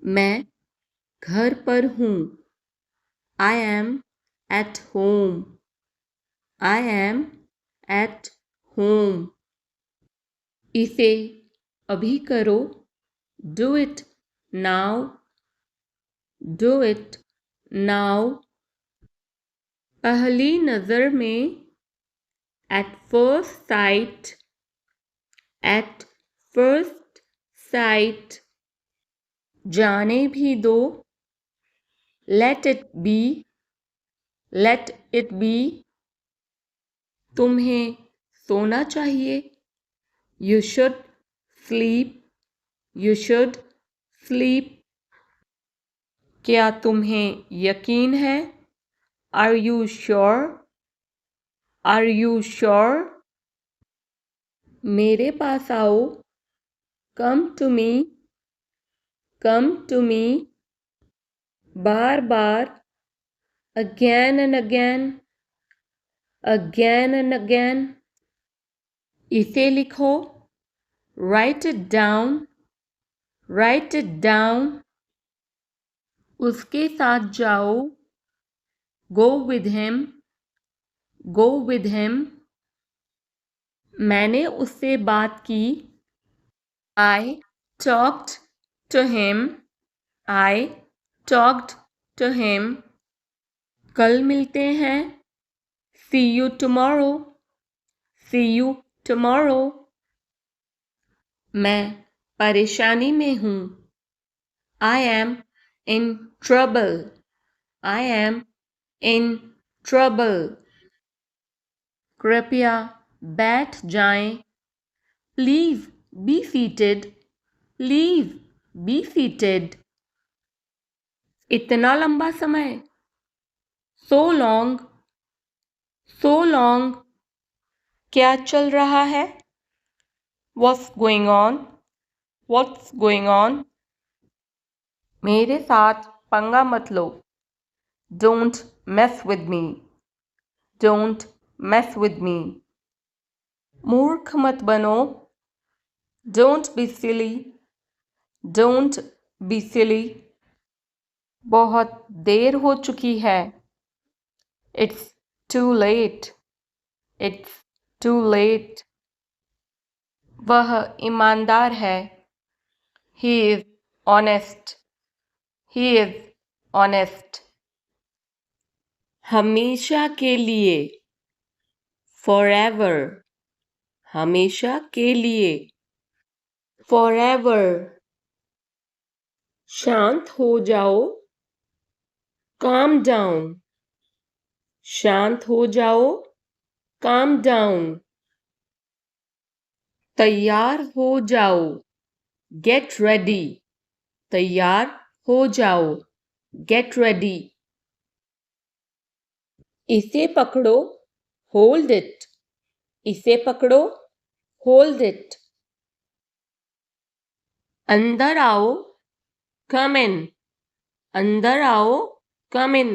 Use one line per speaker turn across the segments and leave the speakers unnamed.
मैं घर पर हूँ। I am at home. I am at home. इसे अभी करो। Do it now. Do it now. पहली नज़र में at first sight. At first sight. जाने भी दो। Let it be. Let it be. तुम्हें सोना चाहिए। You should sleep. You should sleep. क्या तुम्हें यकीन है? Are you sure? Are you sure? मेरे पास आओ। Come to me. Come to me. Bar bar. Again and again. Again and again. इसे लिखो। Write it down. Write it down. उसके साथ जाओ। Go with him. Go with him. मैंने उससे बात की। I talked to him. I talked to him. कल मिलते हैं। See you tomorrow. See you tomorrow. मैं परेशानी में हूँ। I am in trouble. I am in trouble. कृपया बैठ जाएं। Please be seated. Please be seated. इतना लंबा समय। So long. So long. क्या चल रहा है? What's going on? What's going on? मेरे साथ पंगा मत लो। Don't mess with me. Don't mess with me. मूर्ख मत बनो। Don't be silly. Don't be silly. बहुत देर हो चुकी है। It's too late. It's too late. वह ईमानदार है। He is honest. He is honest. हमेशा के लिए। Forever. हमेशा के लिए। Forever. शांत हो जाओ। Calm down. शांत हो जाओ। Calm down. तैयार हो जाओ। Get ready. तैयार हो जाओ। Get ready. इसे पकड़ो। Hold it. इसे पकड़ो। Hold it. अंदर आओ। Come in. अंदर आओ। Come in.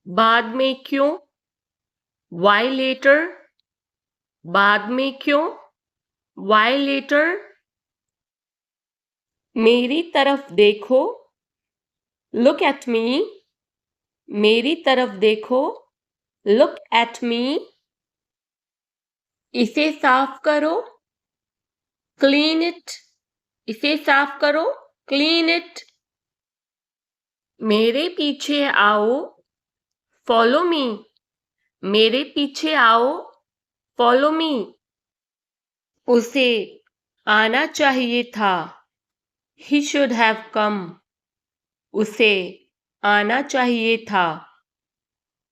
बाद में क्यों? Why later? बाद में क्यों? Why later? मेरी तरफ देखो। Look at me. मेरी तरफ देखो। Look at me. इसे साफ करो। Clean it. इसे साफ करो। Clean it. मेरे पीछे आओ। Follow me. मेरे पीछे आओ। Follow me. उसे आना चाहिए था। He should have come. उसे आना चाहिए था।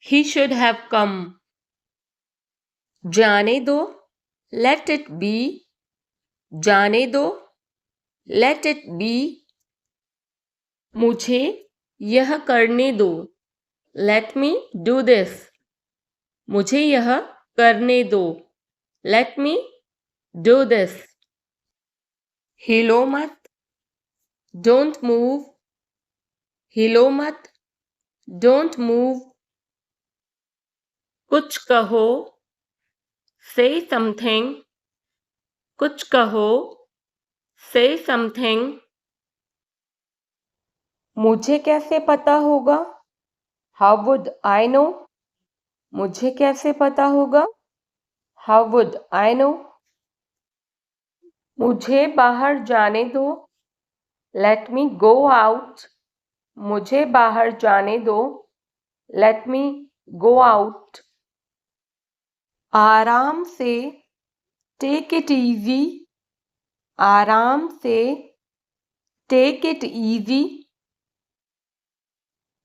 He should have come. जाने दो। Let it be. जाने दो। Let it be. मुझे यह करने दो। Let me do this. मुझे यह करने दो। Let me do this. हिलो मत। Don't move. हिलो मत। Don't move. कुछ कहो। Say something. कुछ कहो। Say something. मुझे कैसे पता होगा? How would I know? मुझे कैसे पता होगा? How would I know? मुझे बाहर जाने दो। Let me go out. मुझे बाहर जाने दो। Let me go out. आराम से। Take it easy. आराम से। Take it easy.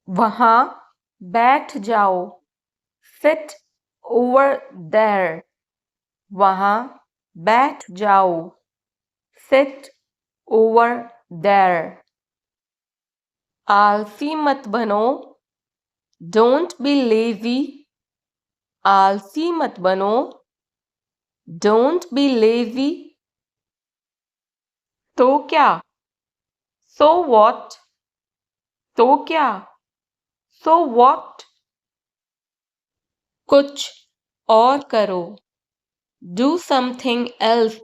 वहाँ बैठ जाओ। Sit over there. वहाँ बैठ जाओ। Sit over there. आलसी मत बनो। Don't be lazy. आलसी मत बनो। Don't be lazy. तो क्या? So what? तो क्या? So what? कुछ और करो। Do something else.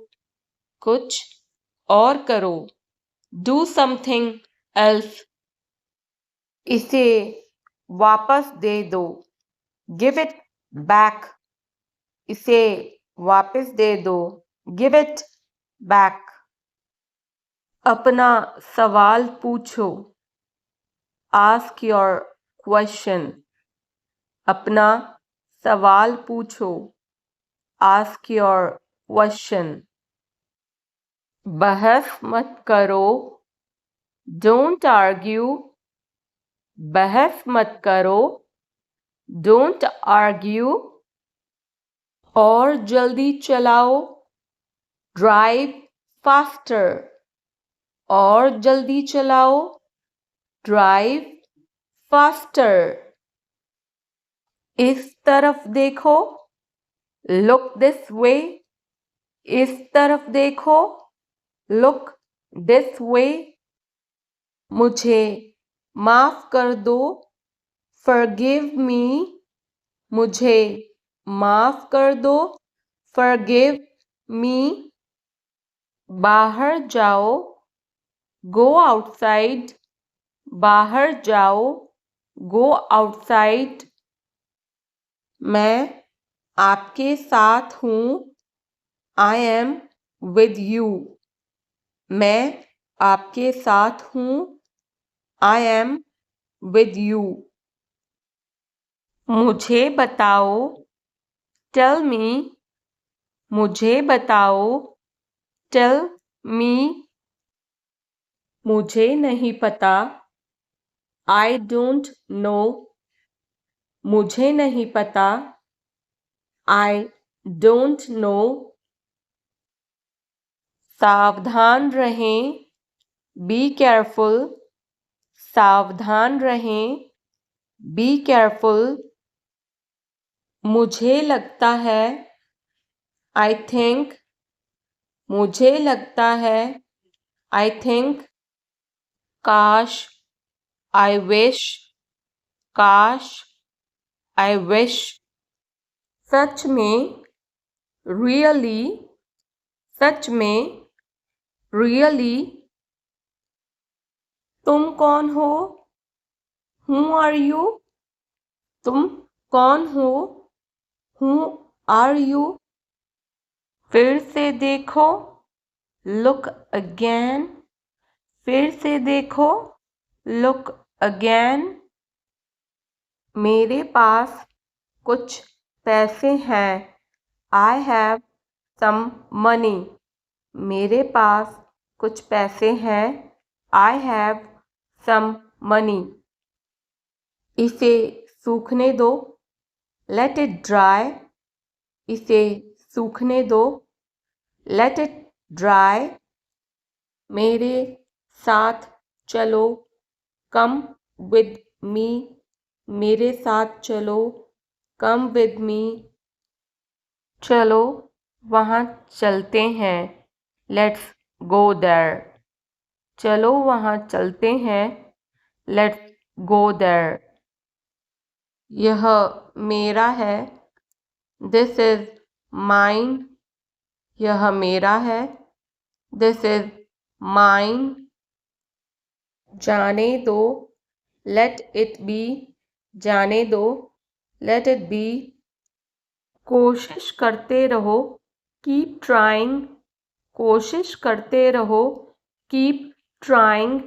कुछ और करो। Do something else. इसे वापस दे दो। Give it back. इसे वापस दे दो। Give it back. अपना सवाल पूछो। Ask your question. अपना सवाल पूछो। Ask your question. बहस मत करो। Don't argue. बहस मत करो। Don't argue. और जल्दी चलाओ। Drive faster. और जल्दी चलाओ। Drive faster. इस तरफ देखो। लुक दिस वे। इस तरफ देखो। Look this way. मुझे माफ कर दो। Forgive me. मुझे माफ कर दो। Forgive me. बाहर जाओ। Go outside. बाहर जाओ। Go outside. मैं आपके साथ हूँ। I am with you. मैं आपके साथ हूँ। I am with you. मुझे बताओ। Tell me. मुझे बताओ। Tell me. मुझे नहीं पता। I don't know. मुझे नहीं पता। I don't know. सावधान रहें। Be careful. सावधान रहें। Be careful. मुझे लगता है। I think. मुझे लगता है। I think. काश। I wish. काश। I wish. सच में। रियली। सच में। रियली। तुम कौन हो? Who are you? तुम कौन हो? Who are you? फिर से देखो। Look again. फिर से देखो। Look again. मेरे पास कुछ पैसे हैं। I have some money. मेरे पास कुछ पैसे हैं। I have some money. इसे सूखने दो। Let it dry. इसे सूखने दो। Let it dry. मेरे साथ चलो। Come with me. मेरे साथ चलो। Come with me. चलो वहाँ चलते हैं। Let's go there. चलो वहाँ चलते हैं। Let's go there. यह मेरा है। This is mine. यह मेरा है। This is mine. जाने दो, let it be, जाने दो, let it be। कोशिश करते रहो, keep trying, कोशिश करते रहो, keep trying।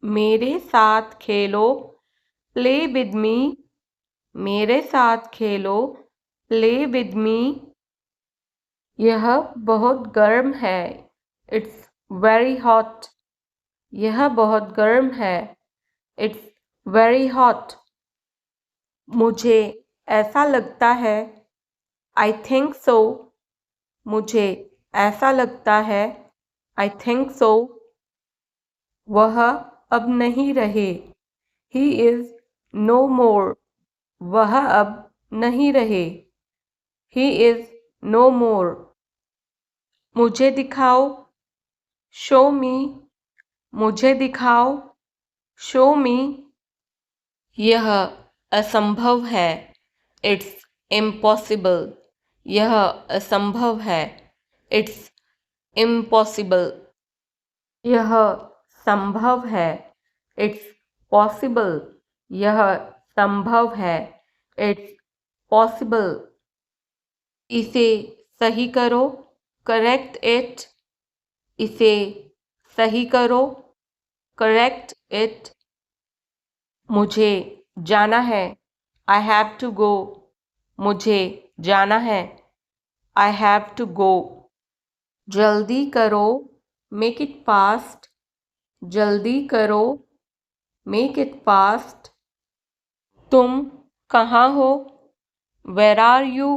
मेरे साथ खेलो, play with me, मेरे साथ खेलो, play with me। यह बहुत गर्म है, it's very hot, यह बहुत गर्म है, it's very hot। मुझे ऐसा लगता है, I think so, मुझे ऐसा लगता है, I think so। वह अब नहीं रहे, he is no more, वह अब नहीं रहे, he is no more। मुझे दिखाओ, show me, मुझे दिखाओ, show me। यह असंभव है, it's impossible, यह असंभव है, it's impossible। यह संभव है, it's possible, यह संभव है, it's possible। इसे सही करो, correct it, इसे सही करो, correct it। मुझे जाना है, I have to go, मुझे जाना है, I have to go। जल्दी करो, make it fast, जल्दी करो, make it fast। तुम कहाँ हो, where are you,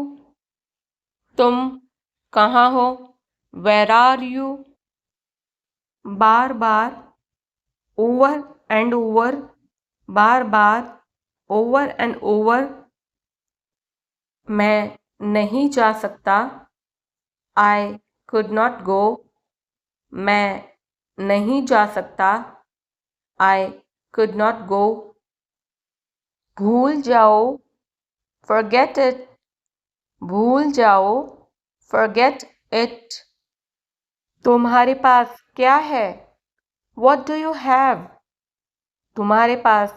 तुम कहाँ हो, where are you। Bar bar, over and over, bar bar, over and over। मैं नहीं जा सकता, I could not go, मैं नहीं जा सकता, I could not go। भूल जाओ, forget it, भूल जाओ, forget it। तुम्हारे पास क्या है, what do you have, तुम्हारे पास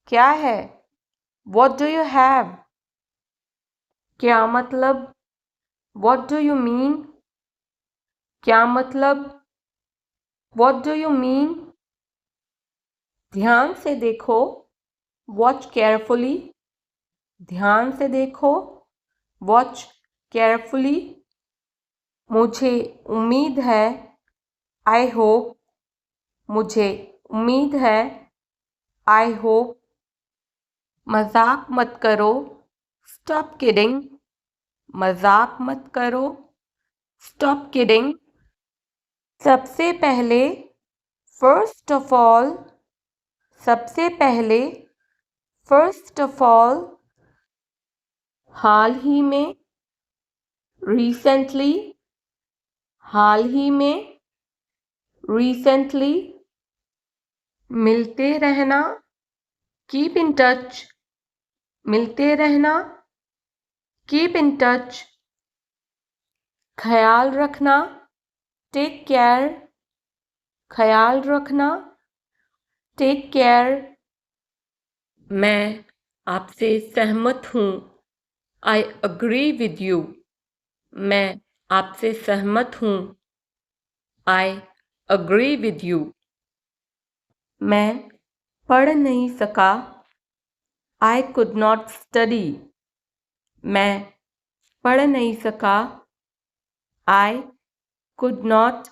क्या है, what do you have। क्या मतलब, what do you mean, क्या मतलब, what do you mean। ध्यान से देखो, watch carefully, ध्यान से देखो, watch carefully। मुझे उम्मीद है, I hope, मुझे उम्मीद है, I hope। मजाक मत करो, stop kidding, मजाक मत करो, stop kidding। सबसे पहले, first of all, सबसे पहले, first of all। हाल ही में, recently, हाल ही में, recently। मिलते रहना, keep in touch, मिलते रहना, keep in touch। ख्याल रखना, take care, ख्याल रखना, take care। मैं आपसे सहमत हूँ, I agree with you, मैं आपसे सहमत हूँ, I agree with you। मैं पढ़ नहीं सका, I could not study, मैं पढ़ नहीं सका, I could not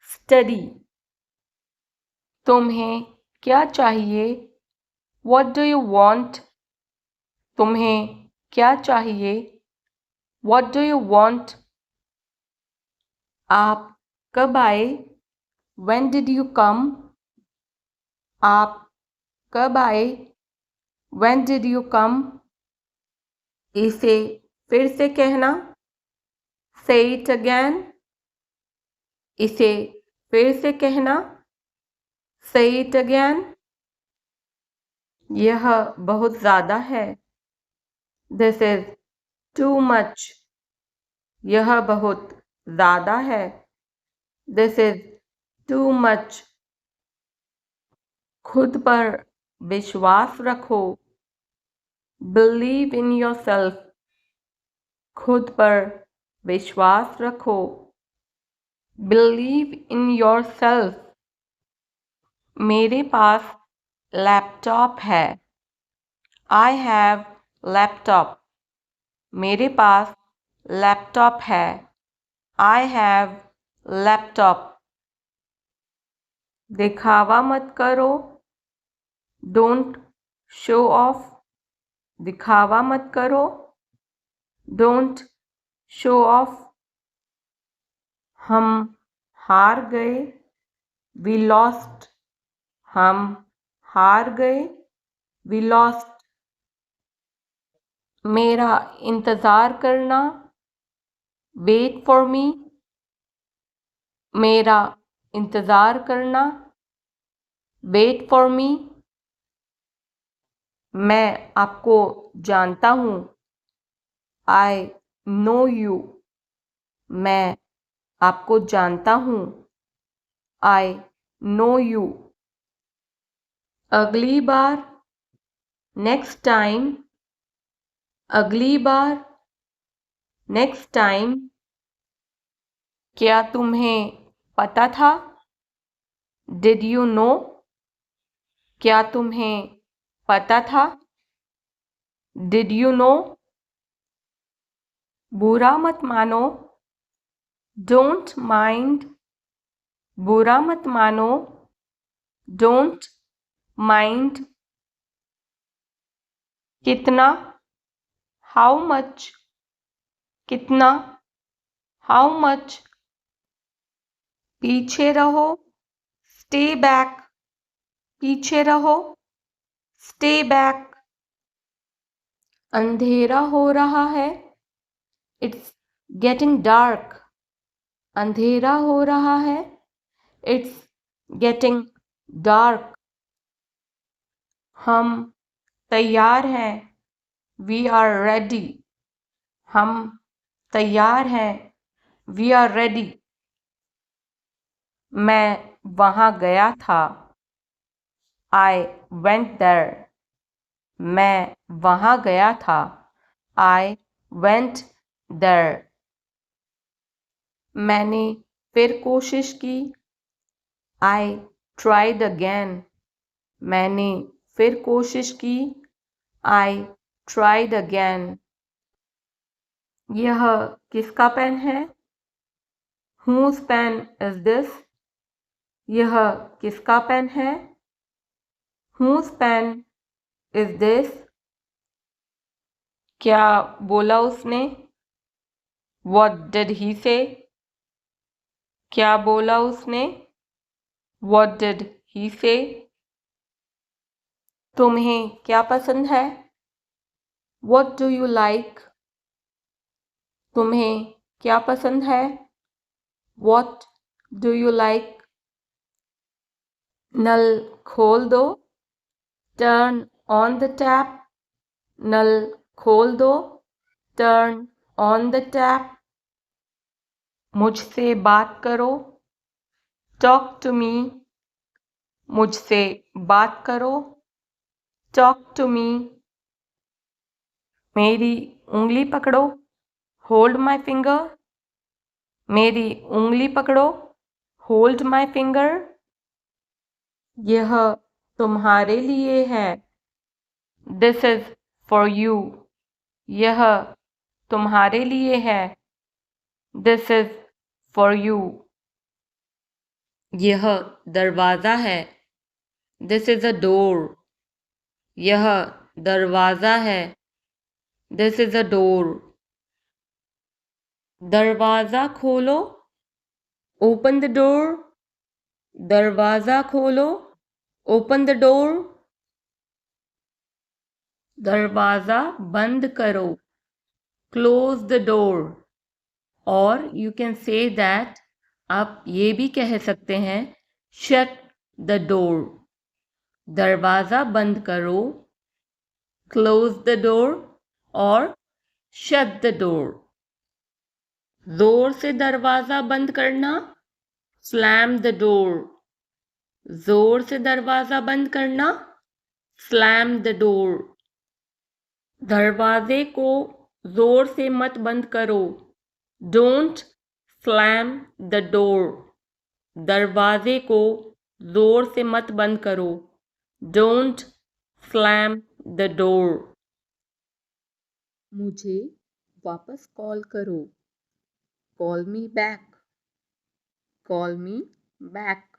study। तुम्हें क्या चाहिए, what do you want, तुम्हें क्या चाहिए, what do you want। आप कब आए, when did you come, आप कब आए, when did you come। इसे फिर से कहना, say it again, इसे फिर से कहना, say it again। यह बहुत ज़्यादा है, this is too much, यह बहुत ज़्यादा है, this is too much। खुद पर विश्वास रखो। Believe in yourself. खुद पर विश्वास रखो। Believe in yourself. मेरे पास लैपटॉप है। I have laptop. मेरे पास लैपटॉप है। I have laptop. दिखावा मत करो। Don't show off. दिखावा मत करो। Don't show off. हम हार गए। We lost. हम हार गए। We lost. मेरा इंतज़ार करना। Wait for me. मेरा इंतज़ार करना। Wait for me. मैं आपको जानता हूँ। I know you. मैं आपको जानता हूँ। I know you. अगली बार। Next time. अगली बार। Next time. क्या तुम्हें पता था? Did you know? क्या तुम्हें पता था? Did you know? बुरा मत मानो। Don't mind. बुरा मत मानो। Don't mind. कितना? How much? कितना? How much? पीछे रहो। Stay back. पीछे रहो। Stay back. अंधेरा हो रहा है। It's getting dark. अंधेरा हो रहा है। It's getting dark. हम तैयार हैं। We are ready. हम तैयार हैं। We are ready. मैं वहाँ गया था। I went there. मैं वहाँ गया था। I went there. मैंने फिर कोशिश की। I tried again. मैंने फिर कोशिश की। I tried again. यह किसका पेन है? Whose pen is this? यह किसका पेन है? Whose pen is this? क्या बोला उसने? What did he say? क्या बोला उसने? What did he say? तुम्हें क्या पसंद है? What do you like? तुम्हें क्या पसंद है? What do you like? नल खोल दो। Turn on the tap. नल खोल दो। Turn on the tap. मुझसे बात करो। Talk to me. मुझसे बात करो। Talk to me. मेरी उंगली पकड़ो। Hold my finger. मेरी उंगली पकड़ो। Hold my finger. यह तुम्हारे लिए है। This is for you. यह तुम्हारे लिए है। This is for you. यह दरवाज़ा है। This is a door. यह दरवाज़ा है। This is a door. दरवाज़ा खोलो। Open the door. दरवाज़ा खोलो। Open the door. दरवाज़ा बंद करो। Close the door. और you can say that आप ये भी कह सकते हैं shut the door. दरवाज़ा बंद करो। Close the door और shut the door. जोर से दरवाज़ा बंद करना। Slam the door. जोर से दरवाजा बंद करना, स्लैम द डोर। दरवाजे को जोर से मत बंद करो, डोंट स्लैम द डोर। दरवाजे को जोर से मत बंद करो, डोंट स्लैम द डोर। मुझे वापस कॉल करो, call me back, call me back.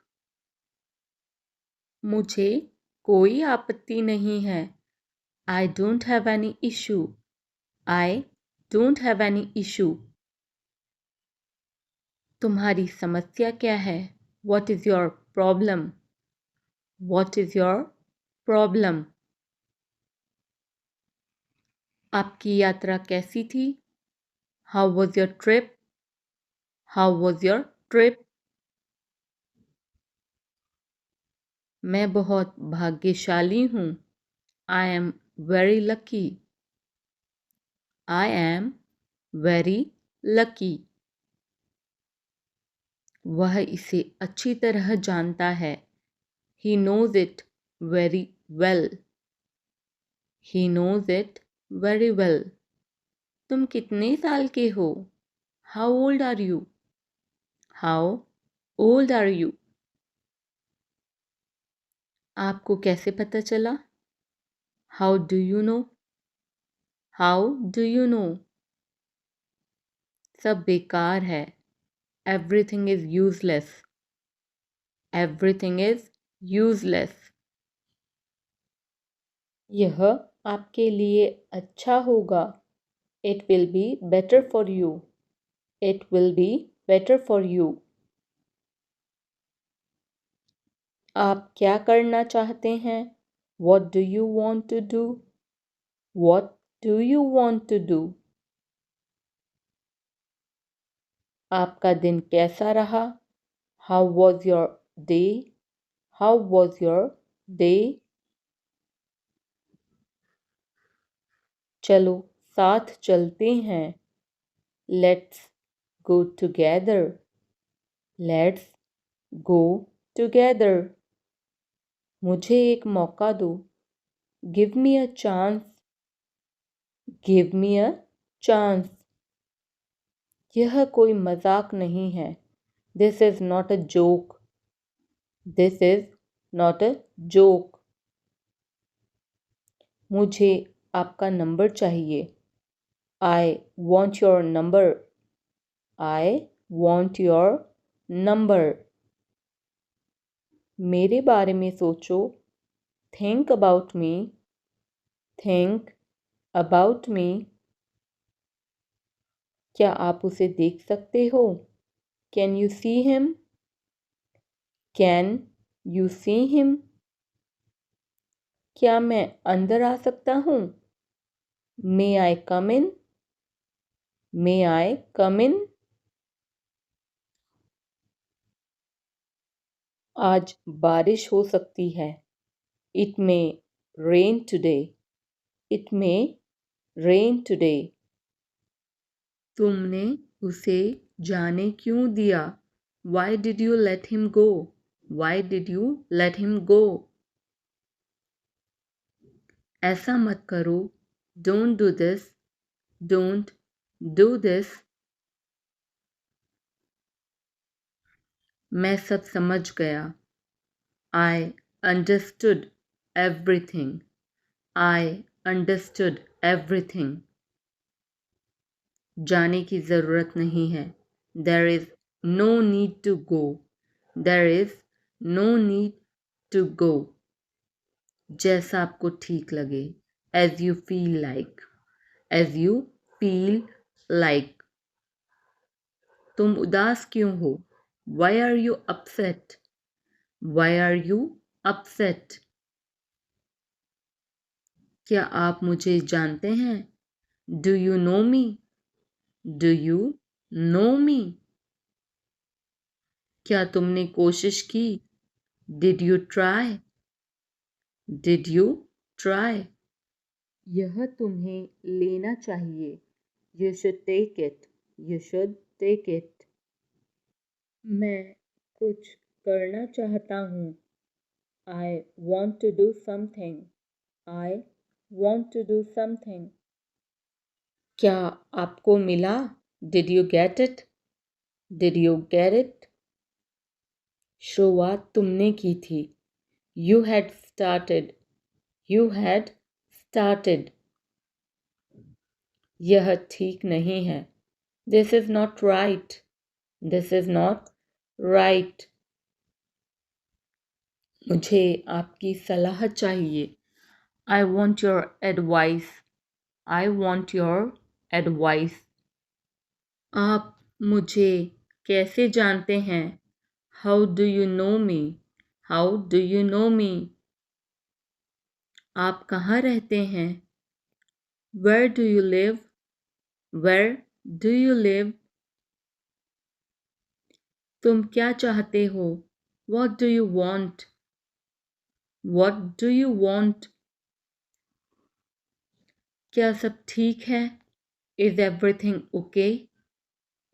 मुझे कोई आपत्ति नहीं है, I don't have any issue, I don't have any issue. तुम्हारी समस्या क्या है, what is your problem, what is your problem. आपकी यात्रा कैसी थी, how was your trip, how was your trip. मैं बहुत भाग्यशाली हूँ, I am very lucky, I am very lucky. वह इसे अच्छी तरह जानता है, he knows it very well, he knows it very well। तुम कितने साल के हो, how old are you, how old are you। आपको कैसे पता चला, how do you know, how do you know। सब बेकार है, everything is useless, everything is useless। यह आपके लिए अच्छा होगा, it will be better for you, it will be better for you। आप क्या करना चाहते हैं, what do you want to do, what do you want to do। आपका दिन कैसा रहा, how was your day, how was your day। चलो साथ चलते हैं, let's go together, let's go together। मुझे एक मौका दो, give me a chance, give me a chance। यह कोई मजाक नहीं है, this is not a joke, this is not a joke। मुझे आपका नंबर चाहिए, I want your number, I want your number। मेरे बारे में सोचो, think about me, think about me। क्या आप उसे देख सकते हो, can you see him, can you see him। क्या मैं अंदर आ सकता हूँ, may I come in, may I come in। आज बारिश हो सकती है, it may rain today, it may rain today। तुमने उसे जाने क्यों दिया, why did you let him go, why did you let him go। ऐसा मत करो, don't do this, don't do this। मैं सब समझ गया, I understood everything, I understood everything। जाने की ज़रूरत नहीं है, there is no need to go, there is no need to go। जैसा आपको ठीक लगे, as you feel like, as you feel like। तुम उदास क्यों हो, why are you upset, why are you upset। क्या आप मुझे जानते हैं, do you know me, do you know me। क्या तुमने कोशिश की, did you try, did you try। यह तुम्हें लेना चाहिए, you should take it, you should take it। मैं कुछ करना चाहता हूँ, I want to do something. I want to do something. क्या आपको मिला? Did you get it? Did you get it? शुरुआत तुमने की थी. You had started. You had started. यह ठीक नहीं है. This is not right. This is not right. मुझे आपकी सलाह चाहिए. I want your advice. I want your advice. आप मुझे कैसे जानते हैं? How do you know me? How do you know me? आप कहाँ रहते हैं? Where do you live? Where do you live? तुम क्या चाहते हो? What do you want? What do you want? क्या सब ठीक है? Is everything okay?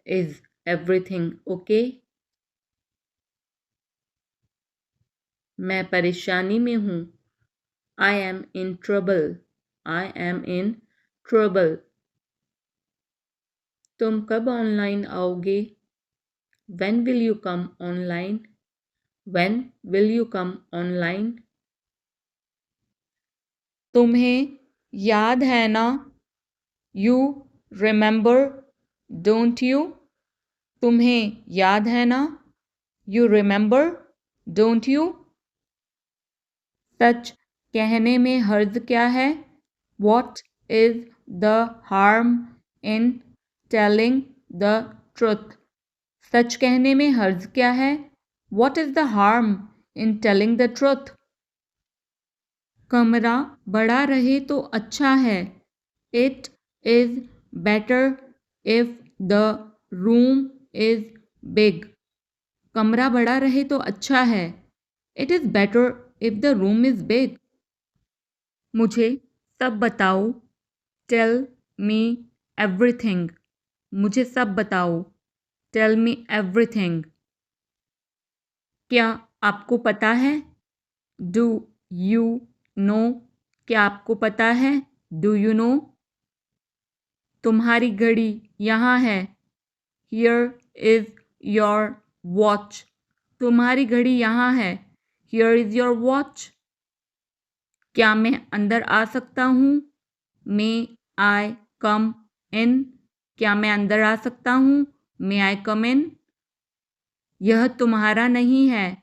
Is everything okay? मैं परेशानी में हूँ. I am in trouble. I am in trouble. तुम कब ऑनलाइन आओगे? When will you come online? When will you come online? तुम्हें याद है ना? You remember, don't you? तुम्हें याद है ना? You remember, don't you? सच कहने में हर्ज क्या है? What is the harm in telling the truth? सच कहने में हर्ज क्या है? What is the harm in telling the truth? कमरा बड़ा रहे तो अच्छा है. It is better if the room is big. कमरा बड़ा रहे तो अच्छा है. It is better if the room is big. मुझे सब बताओ. Tell me everything. मुझे सब बताओ. Tell me everything. क्या आपको पता है? Do you know? क्या आपको पता है? Do you know? तुम्हारी घड़ी यहाँ है. Here is your watch. तुम्हारी घड़ी यहाँ है. Here is your watch. क्या मैं अंदर आ सकता हूँ? May I come in? क्या मैं अंदर आ सकता हूँ? May I come in? यह तुम्हारा नहीं है.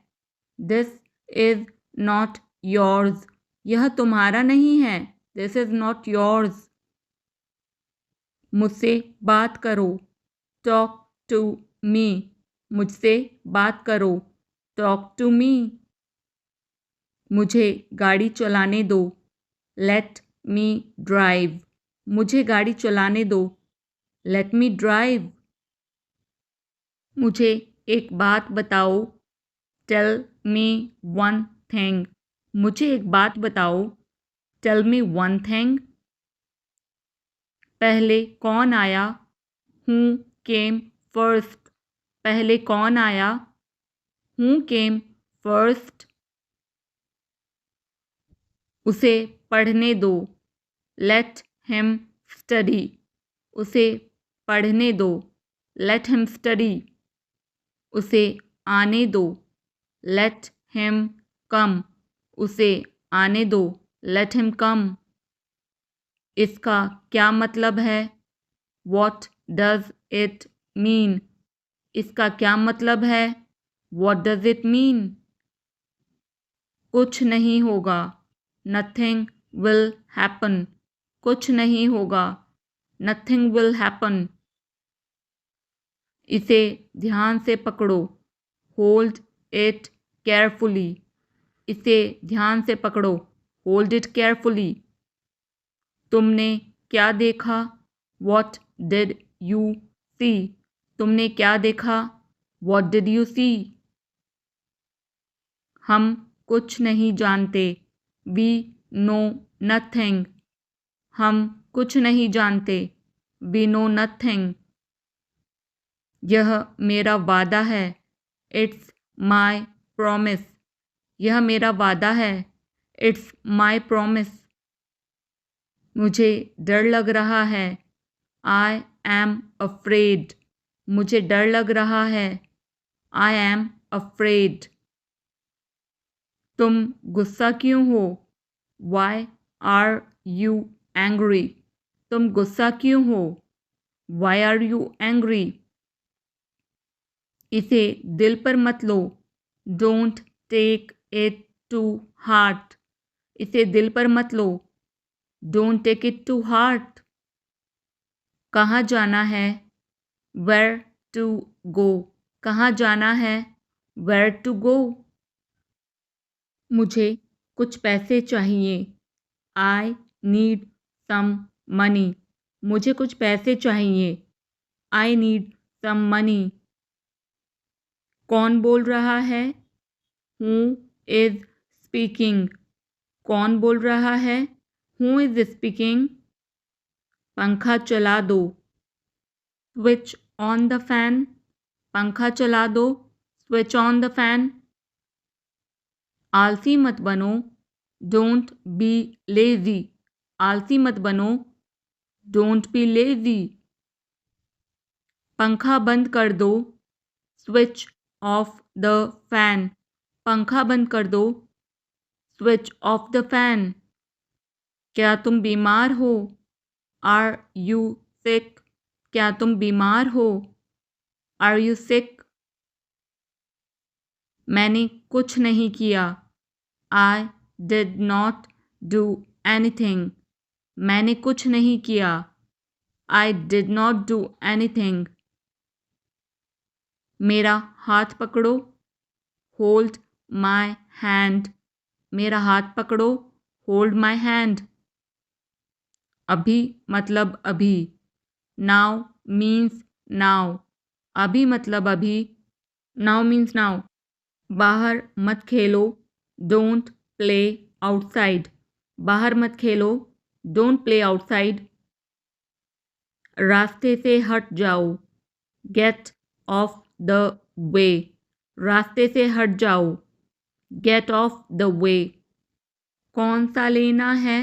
This is not yours. यह तुम्हारा नहीं है. This is not yours. मुझसे बात करो. Talk to me. मुझसे बात करो. Talk to me. मुझे गाड़ी चलाने दो. Let me drive. मुझे गाड़ी चलाने दो. Let me drive. मुझे एक बात बताओ. Tell me one thing. मुझे एक बात बताओ. Tell me one thing. पहले कौन आया? Who came first? पहले कौन आया? Who came first? उसे पढ़ने दो. Let him study. उसे पढ़ने दो. Let him study. उसे आने दो. Let him come. उसे आने दो. Let him come. इसका क्या मतलब है? What does it mean? इसका क्या मतलब है? What does it mean? कुछ नहीं होगा. Nothing will happen. कुछ नहीं होगा. Nothing will happen. इसे ध्यान से पकड़ो. Hold it carefully. इसे ध्यान से पकड़ो. Hold it carefully. तुमने क्या देखा? What did you see? तुमने क्या देखा? What did you see? हम कुछ नहीं जानते. We know nothing. हम कुछ नहीं जानते. We know nothing. यह मेरा वादा है. It's my promise. यह मेरा वादा है। It's my promise. मुझे डर लग रहा है। I am afraid. मुझे डर लग रहा है। I am afraid. तुम गुस्सा क्यों हो? Why are you angry? तुम गुस्सा क्यों हो? Why are you angry? इसे दिल पर मत लो। Don't take it to heart. इसे दिल पर मत लो। Don't take it to heart. कहाँ जाना है? Where to go. कहाँ जाना है? वेयर टू गो। मुझे कुछ पैसे चाहिए। I need some money. मुझे कुछ पैसे चाहिए। I need some money. कौन बोल रहा है? Who is speaking? कौन बोल रहा है? Who is speaking? पंखा चला दो। Switch on the fan. पंखा चला दो। Switch on the fan. आलसी मत बनो। Don't be lazy. आलसी मत बनो। Don't be lazy. पंखा बंद कर दो। Switch off the fan. पंखा बंद कर दो। Switch off the fan. क्या तुम बीमार हो? Are you sick? क्या तुम बीमार हो? Are you sick? मैंने कुछ नहीं किया। I did not do anything. मैंने कुछ नहीं किया। I did not do anything. मेरा हाथ पकड़ो। Hold my hand. मेरा हाथ पकड़ो। Hold my hand. अभी मतलब अभी। Now means now. अभी मतलब अभी। Now means now. बाहर मत खेलो। Don't play outside. बाहर मत खेलो। Don't play outside. रास्ते से हट जाओ। Get off the way. रास्ते से हट जाओ। Get off the way. कौन सा लेना है?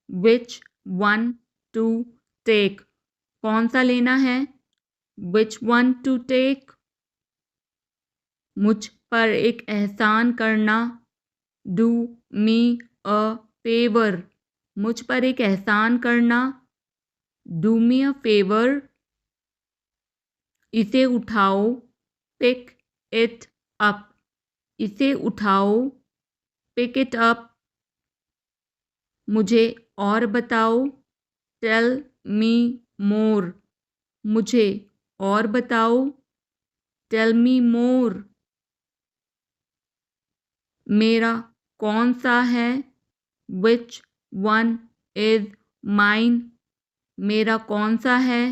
Which one to take. कौन सा लेना है? Which one to take. मुझ पर एक एहसान करना। Do me a favour. मुझ पर एक एहसान करना। Do me a favour. इसे उठाओ। Pick it up. इसे उठाओ। Pick it up. मुझे और बताओ। Tell me more. मुझे और बताओ। Tell me more. मेरा कौन सा है? Which one is mine. मेरा कौन सा है?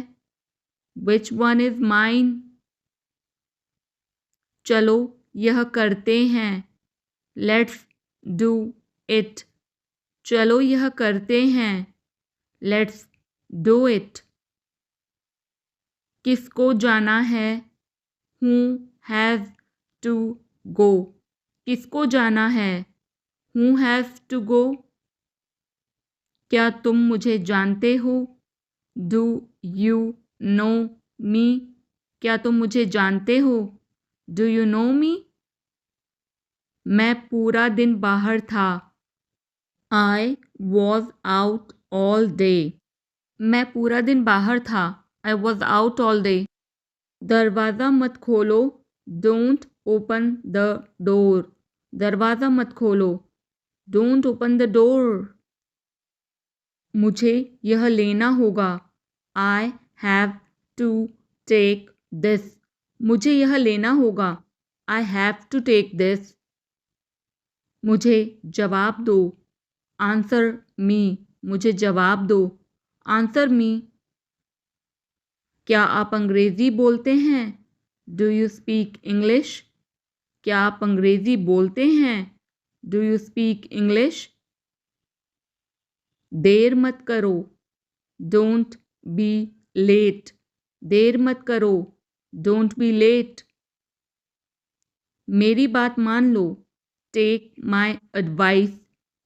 Which one is mine. चलो यह करते हैं। Let's do it. चलो यह करते हैं। Let's do it. किसको जाना है? Who has to go. किसको जाना है? Who has to go. क्या तुम मुझे जानते हो? Do you know me. क्या तुम मुझे जानते हो? Do you know me. मैं पूरा दिन बाहर था। I was out all day. मैं पूरा दिन बाहर था। I was out all day. दरवाज़ा मत खोलो। Don't open the door. दरवाज़ा मत खोलो। Don't open the door. मुझे यह लेना होगा। I have to take this. मुझे यह लेना होगा। I have to take this. मुझे जवाब दो। Answer me. मुझे जवाब दो। Answer me. क्या आप अंग्रेज़ी बोलते हैं? Do you speak English. क्या आप अंग्रेज़ी बोलते हैं? Do you speak English. देर मत करो। Don't be late. देर मत करो। Don't be late. मेरी बात मान लो। टेक माई एडवाइस,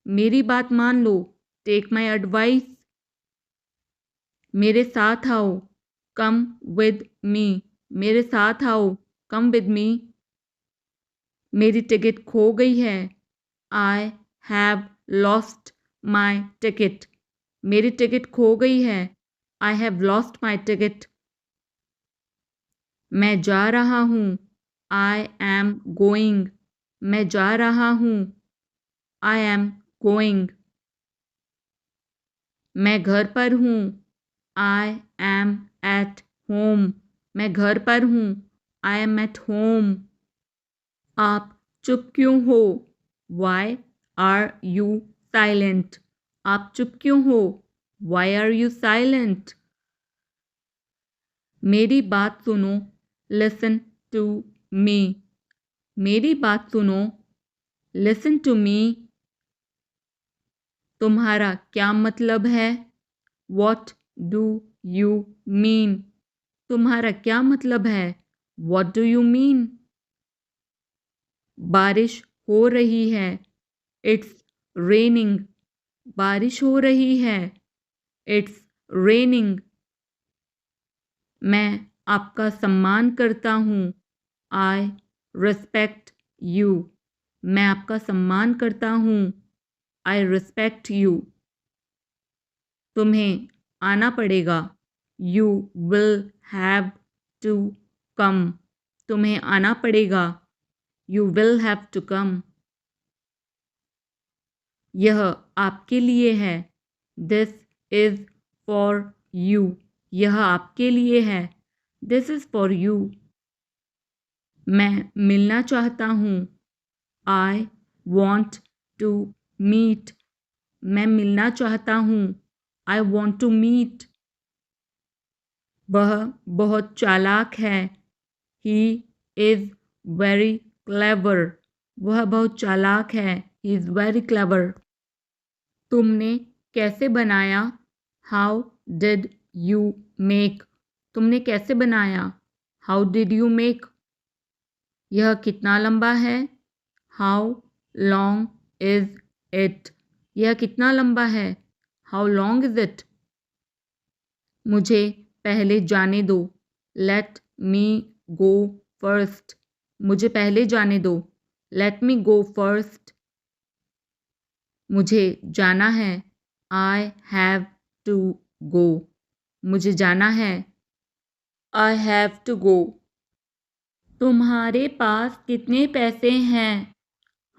मेरी बात मान लो, टेक माई एडवाइस। मेरे साथ आओ, कम विद मी, मेरे साथ आओ, कम विद मी। मेरी टिकट खो गई है, I have lost my ticket, मेरी टिकट खो गई है, I have lost my ticket. मैं जा रहा हूँ, आई एम गोइंग, मैं जा रहा हूँ, आई एम गोइंग। मैं घर पर हूँ, आई एम एट होम, मैं घर पर हूँ, आई एम एट होम। आप चुप क्यों हो, वाई आर यू साइलेंट, आप चुप क्यों हो, वाई आर यू साइलेंट। मेरी बात सुनो, लिसन टू मी, मेरी बात सुनो, लिसन टू मी। तुम्हारा क्या मतलब है, वॉट डू यू मीन, तुम्हारा क्या मतलब है, वॉट डू यू मीन। बारिश हो रही है, इट्स रेनिंग, बारिश हो रही है, इट्स रेनिंग। मैं आपका सम्मान करता हूँ, आई रिस्पेक्ट यू, मैं आपका सम्मान करता हूँ, आई रिस्पेक्ट यू। तुम्हें आना पड़ेगा, you will have to come, तुम्हें आना पड़ेगा, you will have to come. यह आपके लिए है, दिस इज़ फॉर यू, यह आपके लिए है, दिस इज़ फॉर यू। मैं मिलना चाहता हूँ, आई वॉन्ट टू मीट, मैं मिलना चाहता हूँ, आई वॉन्ट टू मीट। वह बहुत चालाक है, ही इज़ वेरी क्लेवर, वह बहुत चालाक है, ही इज़ वेरी क्लेवर। तुमने कैसे बनाया, हाउ डिड यू मेक, तुमने कैसे बनाया, हाउ डिड यू मेक। यह कितना लंबा है, हाउ लॉन्ग इज़ इट, यह कितना लंबा है, हाउ लॉन्ग इज़ इट। मुझे पहले जाने दो, लेट मी गो फर्स्ट, मुझे पहले जाने दो, लेट मी गो फर्स्ट। मुझे जाना है, आई हैव टू गो, मुझे जाना है, आई हैव टू गो। तुम्हारे पास कितने पैसे हैं,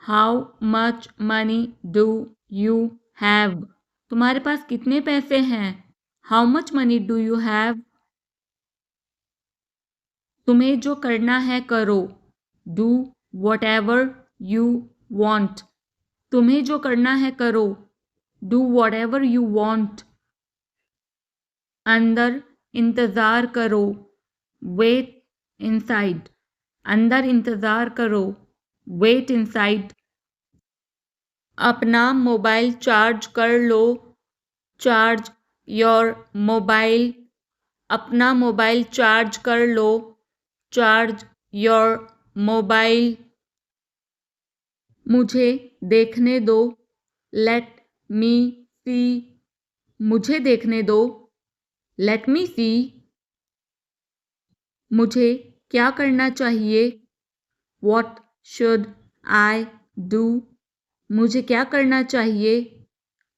how much money do you have, तुम्हारे पास कितने पैसे हैं, how much money do you have. तुम्हें जो करना है करो, do what ever you want, तुम्हें जो करना है करो, do what ever you want. अंदर इंतज़ार करो, वेट इनसाइड, अंदर इंतज़ार करो, वेट इनसाइड। अपना मोबाइल चार्ज कर लो, चार्ज योर मोबाइल, अपना मोबाइल चार्ज कर लो, चार्ज योर मोबाइल। मुझे देखने दो, लेट मी सी, मुझे देखने दो, लेट मी सी। मुझे क्या करना चाहिए, वॉट शुड आई डू, मुझे क्या करना चाहिए,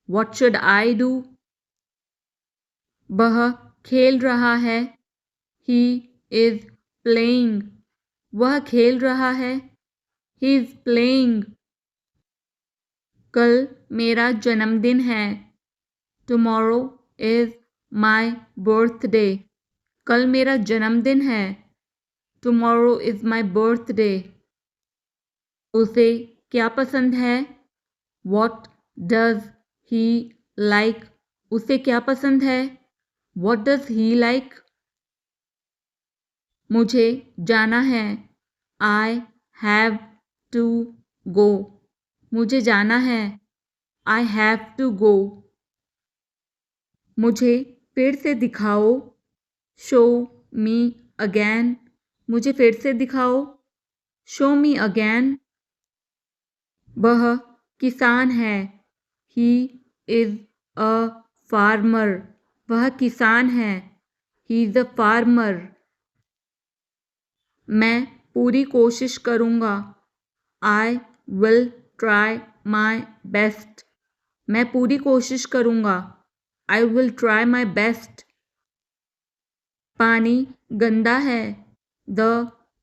वॉट शुड आई डू। वह खेल रहा है, ही इज़ प्लेइंग, वह खेल रहा है, ही इज़ प्लेइंग। कल मेरा जन्मदिन है, टुमारो इज़ माई बर्थडे, कल मेरा जन्मदिन है, टुमारो इज़ माई बर्थडे। उसे क्या पसंद है, वॉट डज़ ही लाइक, उसे क्या पसंद है, वॉट डज़ ही लाइक। मुझे जाना है, आई हैव टू गो, मुझे जाना है, आई हैव टू गो। मुझे फिर से दिखाओ, शो मी अगैन, मुझे फिर से दिखाओ, शो मी अगैन। वह किसान है। He is a farmer. वह किसान है। He is a farmer. मैं पूरी कोशिश करूँगा। I will try my best. मैं पूरी कोशिश करूँगा। I will try my best. पानी गंदा है। The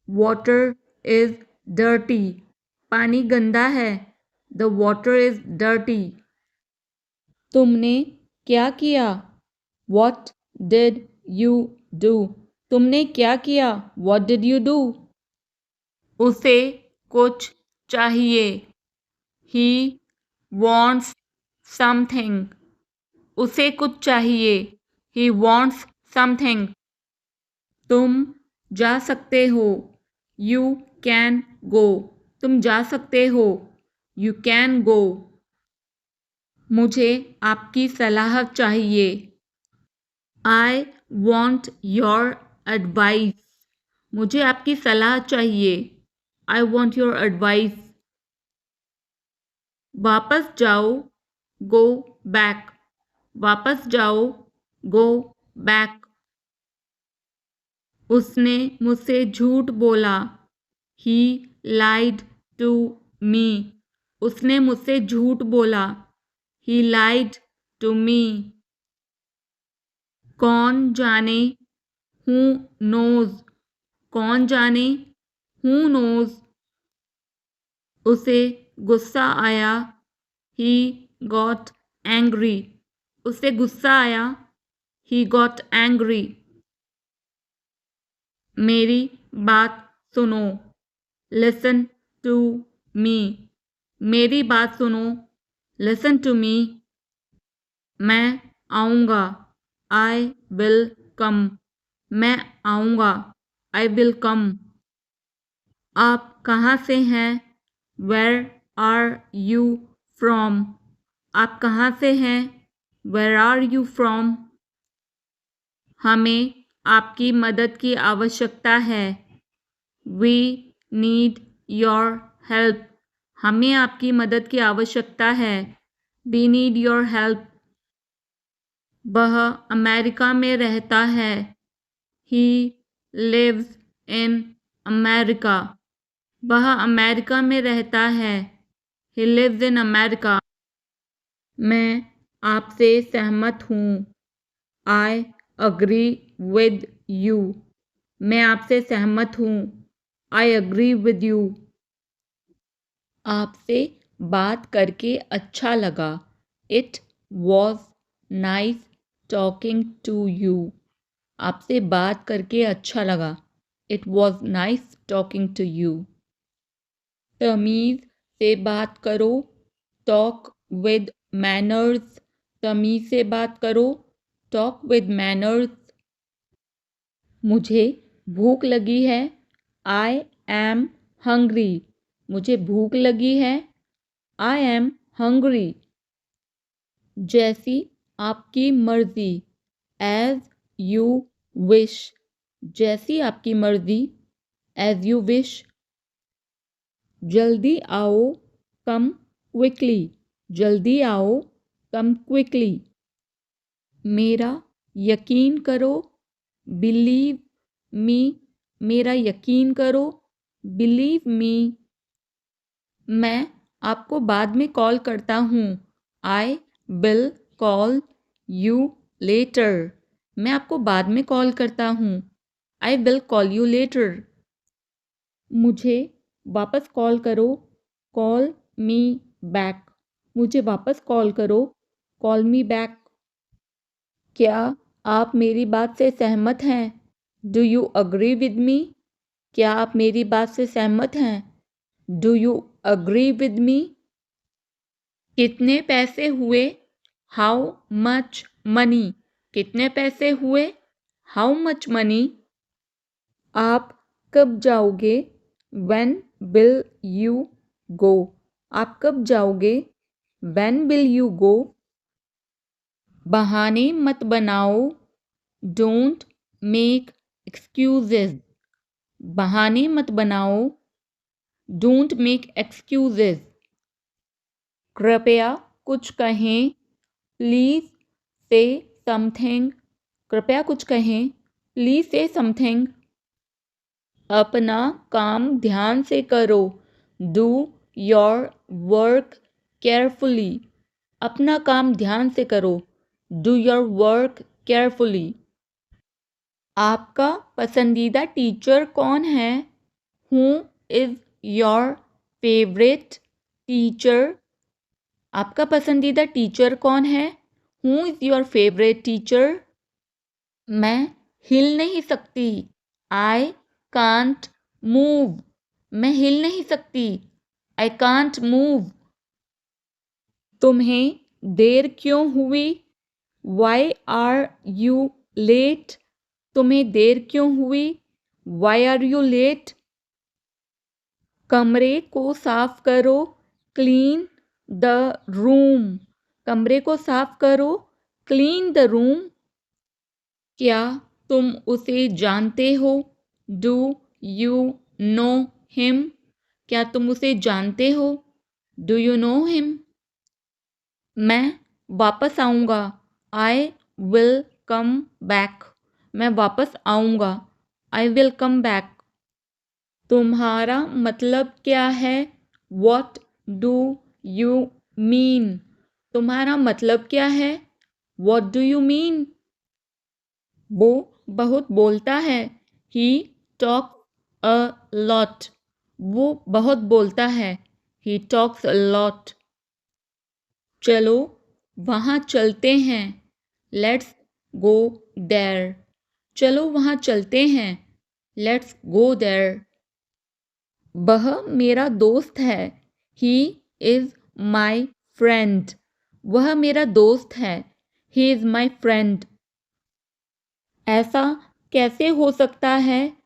water is dirty. पानी गंदा है। The water is dirty. तुमने क्या किया? What did you do? तुमने क्या किया? What did you do? उसे कुछ चाहिए। He wants something. उसे कुछ चाहिए। He wants something. तुम जा सकते हो। You can go. तुम जा सकते हो। You can go. मुझे आपकी सलाह चाहिए। I want your advice. मुझे आपकी सलाह चाहिए। I want your advice. वापस जाओ। Go back. वापस जाओ। Go back. उसने मुझसे झूठ बोला। He lied to me. उसने मुझसे झूठ बोला। He lied to me. कौन जाने? Who knows? कौन जाने? Who knows? उसे गुस्सा आया। He got angry. उसे गुस्सा आया। He got angry. मेरी बात सुनो। Listen to me. मेरी बात सुनो। Listen to me. मैं आऊँगा। I will come. मैं आऊँगा। I will come. आप कहाँ से हैं? Where are you from? आप कहाँ से हैं? Where are you from? हमें आपकी मदद की आवश्यकता है। We need your help. हमें आपकी मदद की आवश्यकता है। We need your help. वह अमेरिका में रहता है। He lives in America. वह अमेरिका में रहता है। He lives in America. मैं आपसे सहमत हूँ। I agree with you. मैं आपसे सहमत हूँ। I agree with you. आपसे बात करके अच्छा लगा। It was nice talking to you. आपसे बात करके अच्छा लगा। It was nice talking to you. तमीज़ से बात करो। Talk with manners. तमीज़ से बात करो। Talk with manners. मुझे भूख लगी है। I am hungry. मुझे भूख लगी है। I am hungry. जैसी आपकी मर्ज़ी। As you wish. जैसी आपकी मर्ज़ी। As you wish. जल्दी आओ। Come quickly. जल्दी आओ। Come quickly. मेरा यकीन करो। Believe me. मेरा यकीन करो। Believe me. मैं आपको बाद में कॉल करता हूँ। I will call you later. मैं आपको बाद में कॉल करता हूँ। I will call you later. मुझे वापस कॉल करो। Call me back. मुझे वापस कॉल करो। Call me back. क्या आप मेरी बात से सहमत हैं? Do you agree with me? क्या आप मेरी बात से सहमत हैं? Do you agree with me? कितने पैसे हुए? How much money? कितने पैसे हुए? How much money? आप कब जाओगे? When will you go? आप कब जाओगे? When will you go? बहाने मत बनाओ। Don't make excuses. बहाने मत बनाओ। Don't make excuses. कृपया कुछ कहें। प्लीज़ से समथिंग। कृपया कुछ कहें। प्लीज़ से समथिंग। अपना काम ध्यान से करो। Do your work carefully. अपना काम ध्यान से करो। Do your work carefully. आपका पसंदीदा टीचर कौन है? Who is your favourite teacher? आपका पसंदीदा टीचर कौन है? Who is your favourite teacher? मैं हिल नहीं सकती। I can't move. मैं हिल नहीं सकती। I can't move. तुम्हें देर क्यों हुई? Why are you late? तुम्हें देर क्यों हुई? Why are you late? कमरे को साफ करो। Clean the room. कमरे को साफ करो। Clean the room. क्या तुम उसे जानते हो? Do you know him? क्या तुम उसे जानते हो? Do you know him? मैं वापस आऊँगा। I will come back. मैं वापस आऊँगा। I will come back. तुम्हारा मतलब क्या है? What do you mean? तुम्हारा मतलब क्या है? What do you mean? वो बहुत बोलता है। He talks a lot. वो बहुत बोलता है। He talks a lot. चलो वहाँ चलते हैं। Let's go there. चलो वहाँ चलते हैं। Let's go there. वह मेरा दोस्त है। He is my friend. वह मेरा दोस्त है। He is my friend. ऐसा कैसे हो सकता है?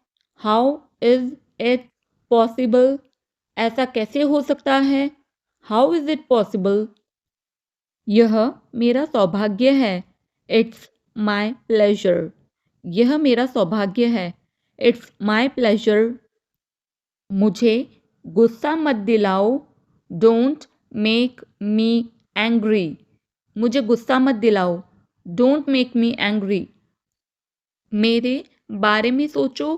How is it possible? ऐसा कैसे हो सकता है? How is it possible? यह मेरा सौभाग्य है। It's my pleasure. यह मेरा सौभाग्य है। It's my pleasure. मुझे गुस्सा मत दिलाओ। Don't make me angry. मुझे गुस्सा मत दिलाओ। Don't make me angry. मेरे बारे में सोचो।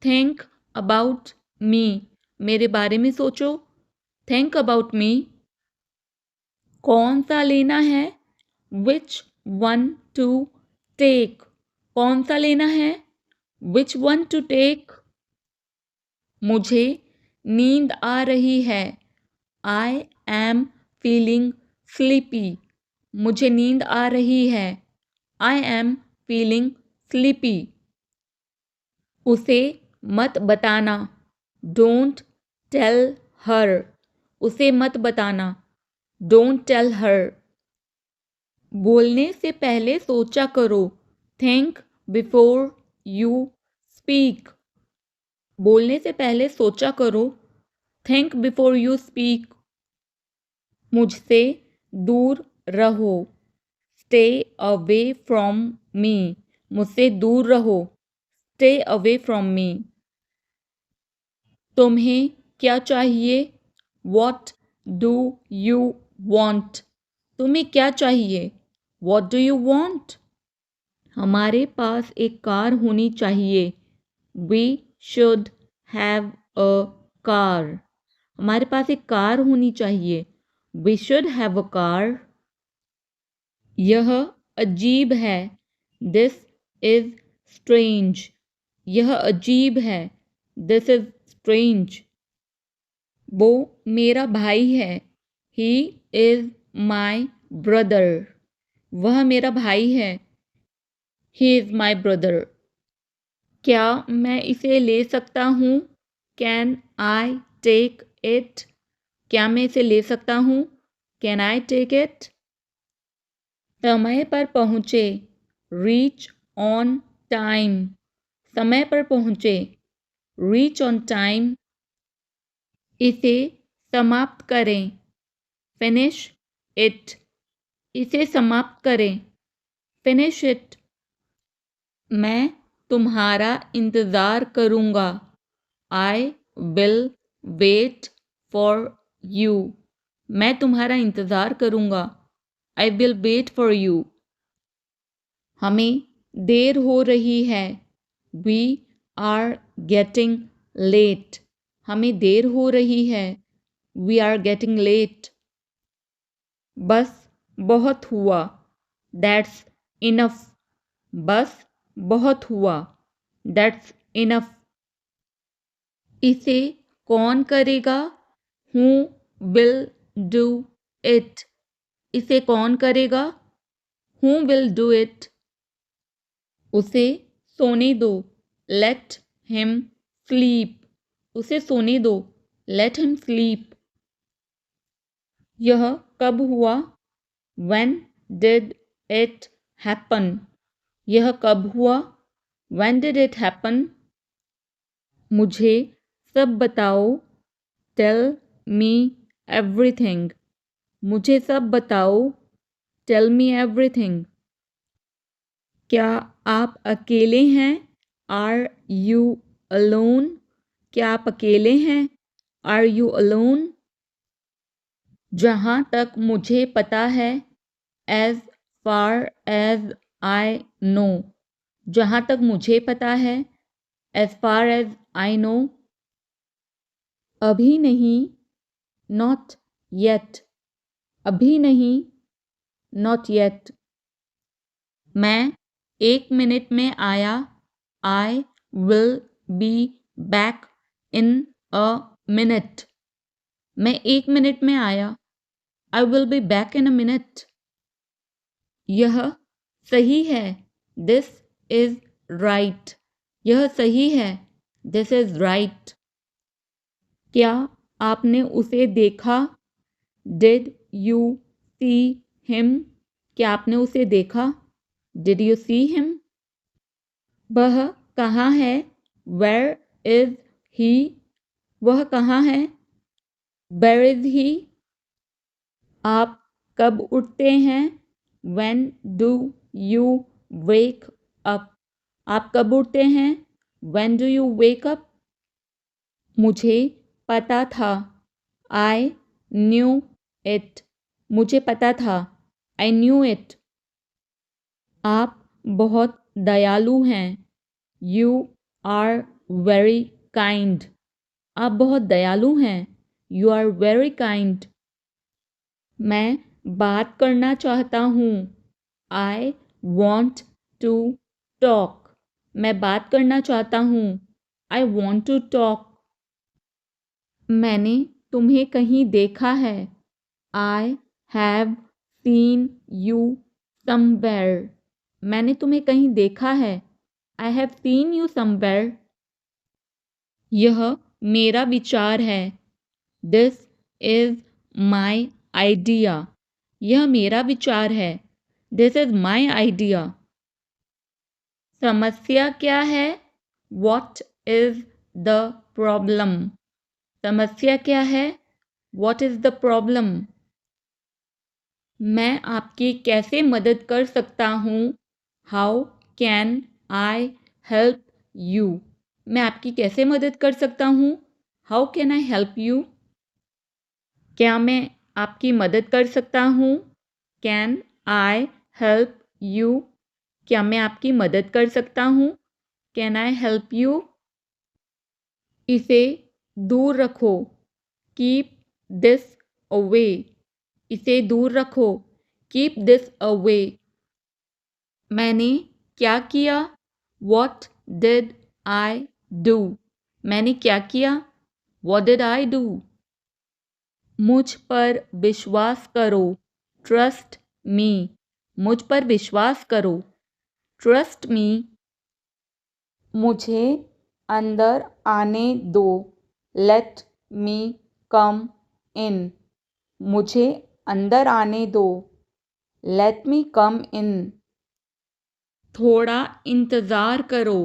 Think about me. मेरे बारे में सोचो। Think about me. कौन सा लेना है? Which one to take? कौन सा लेना है? Which one to take? मुझे नींद आ रही है। I am feeling sleepy. मुझे नींद आ रही है। I am feeling sleepy. उसे मत बताना। Don't tell her. उसे मत बताना। Don't tell her. बोलने से पहले सोचा करो। Think before you speak. बोलने से पहले सोचा करो। Think before you speak. मुझसे दूर रहो। Stay away from me. मुझसे दूर रहो। Stay away from me. तुम्हें क्या चाहिए? What do you want? तुम्हें क्या चाहिए? What do you want? हमारे पास एक कार होनी चाहिए। We should have a car. हमारे पास एक कार होनी चाहिए। We should have a car. यह अजीब है। This is strange. यह अजीब है। This is strange. वो मेरा भाई है। He is my brother. वह मेरा भाई है। He is my brother. क्या मैं इसे ले सकता हूँ? Can I take it? क्या मैं इसे ले सकता हूँ? Can I take it? समय पर पहुँचे। Reach on time. समय पर पहुँचे। Reach on time. इसे समाप्त करें। Finish it. इसे समाप्त करें। Finish it. मैं तुम्हारा इंतज़ार करूँगा। I will wait for you. मैं तुम्हारा इंतज़ार करूँगा। I will wait for you. हमें देर हो रही है। We are getting late. हमें देर हो रही है। We are getting late. बस बहुत हुआ। That's enough. बस बहुत हुआ। That's enough. इसे कौन करेगा? Who will do it? इसे कौन करेगा? Who will do it? उसे सोने दो। Let him sleep. उसे सोने दो। Let him sleep. यह कब हुआ? When did it happen? यह कब हुआ? When did it happen? मुझे सब बताओ। Tell me everything. मुझे सब बताओ। Tell me everything. क्या आप अकेले हैं? Are you alone? क्या आप अकेले हैं? Are you alone? जहाँ तक मुझे पता है। As far as I know. जहाँ तक मुझे पता है। As far as I know. अभी नहीं। Not yet. अभी नहीं। Not yet. मैं 1 मिनट में आया। I will be back in a minute. मैं 1 मिनट में आया। I will be back in a minute. यह सही है। This is right. यह सही है। This is right. क्या आपने उसे देखा? Did you see him? क्या आपने उसे देखा? Did you see him? वह कहाँ है? Where is he? वह कहाँ है? Where is he? आप कब उठते हैं? When do you wake up? आप कब उठते हैं? When do you wake up? मुझे पता था। I knew it. मुझे पता था। I knew it. आप बहुत दयालु हैं। You are very kind. आप बहुत दयालु हैं। You are very kind. मैं बात करना चाहता हूँ। I want to talk. मैं बात करना चाहता हूँ। I want to talk. मैंने तुम्हें कहीं देखा है। I have seen you somewhere. मैंने तुम्हें कहीं देखा है। I have seen you somewhere. यह मेरा विचार है। This is my idea. यह मेरा विचार है। This is my idea. समस्या क्या है? What is the problem? समस्या क्या है? What is the problem? मैं आपकी कैसे मदद कर सकता हूँ? How can I help you? मैं आपकी कैसे मदद कर सकता हूँ? How can I help you? क्या मैं आपकी मदद कर सकता हूँ? Can I help you? क्या मैं आपकी मदद कर सकता हूँ? Can I help you? इसे दूर रखो। Keep this away. इसे दूर रखो। Keep this away. मैंने क्या किया? What did I do? मैंने क्या किया? What did I do? मुझ पर विश्वास करो। Trust me. मुझ पर विश्वास करो। Trust me. मुझे अंदर आने दो। Let me come in. मुझे अंदर आने दो। Let me come in. थोड़ा इंतज़ार करो।